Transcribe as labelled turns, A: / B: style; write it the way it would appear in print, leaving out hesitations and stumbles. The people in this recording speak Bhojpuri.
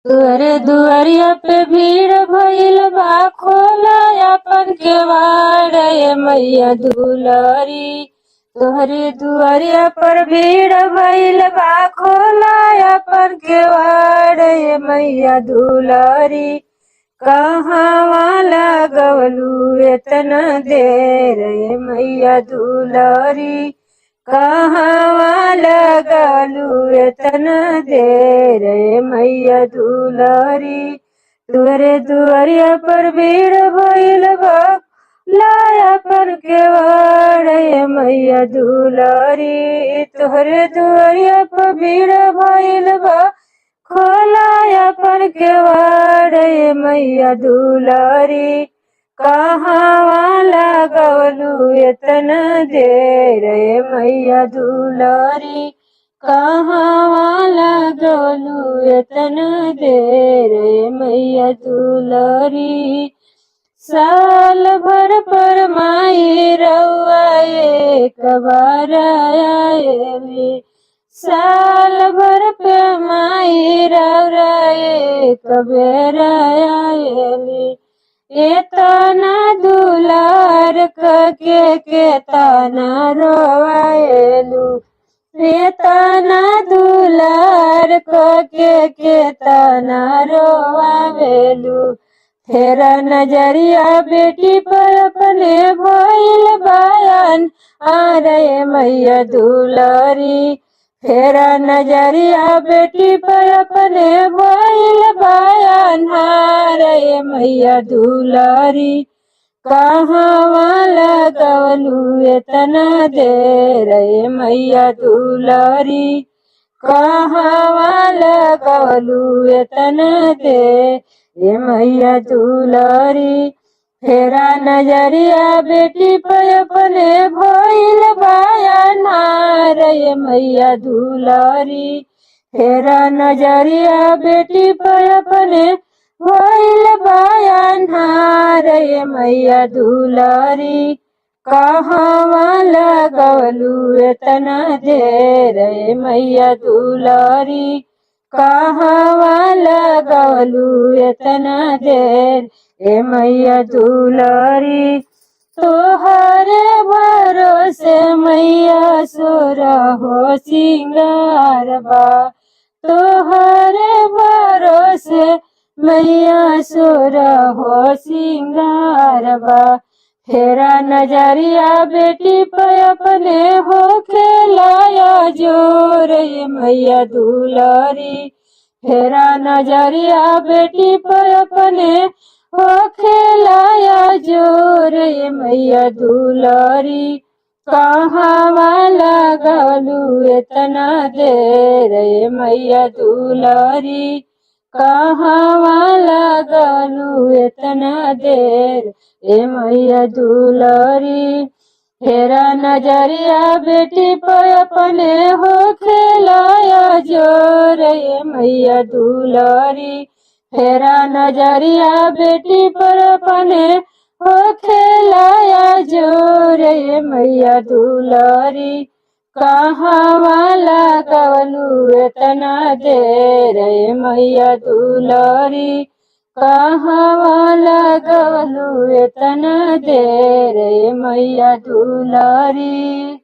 A: तुहरे दुआरिया पे भीड़ भइल बा, खोला अपन केवाड़ ए मैया दुलारी। तुहरे दुआरिया पर भीड़ भइल बा, खोला अपन केवाड़ ए मैया दुलारी। कहवा लगवलू एतना देर ए मैया दुलारी। कहवा लगलू एतना देर ए मैया दुलारी। तुहरे दुआरिया पर भीड़ भइल बा, लाया पर केवाड़ ए मैया दुलारी। तुहरे दुआरिया पर भीड़ भइल बा, खोलाया पर केवाड़ ए मैया दुलारी। कहवा लगवलू एतना देर ए मैया दुलारी। कहवा लगवलू एतना देर ए मैया दुलारी। साल भर पर माई रउआ एक बार आएली। साल भर पे माई रउआ एक बेर आएली। एतना दुलार के तना रोवाएलू। एतना दुलार के तना रोवावेलू। तेरा नजरिया बेटी पर अपने भइल बयान आ रे मैया दुलारी। तेरा नजरिया बेटी पर अपने भइल बयान आ रे मैया दुलारी। कहवा लगवलू एतना देर ए मैया दुलारी। कहवा लगवलू एतना देर ए मैया दुलारी। तेरा नजरिया बेटी पर अपने भइल बयान आ रे मैया दुलारी। तेरा नजरिया बेटी पर अपने भइल बयान आ रे मैया दुलारी। कहवा लगवलू एतना देर ए मैया दुलारी। कहवा लगवलू एतना देर ए मैया दुलारी। तोहरे भरोसे मैया सोरा हो सिंगार बा। तोहरे भरोसे मैया सोरा हो सिंगार बा। तेरा नजरिया बेटी पे अपने हो खेलाया जोर ए मैया दुलारी। तेरा नजरिया बेटी पे अपने हो खेलाया जोर ए मैया दुलारी। कहवा लगवलू एतना देर ए मैया दुलारी। कहवा लगवलू एतना देर ए मैया दुलारी। तेरा नजरिया बेटी पर अपने हो खेलाया जोर ए मैया दुलारी। तेरा नजरिया बेटी पर अपने हो खेलाया जोर ए मैया दुलारी। कहवा लगवलू एतना देर ए मैया दुलारी। कहवा लगवलू एतना देर ए मैया दुलारी।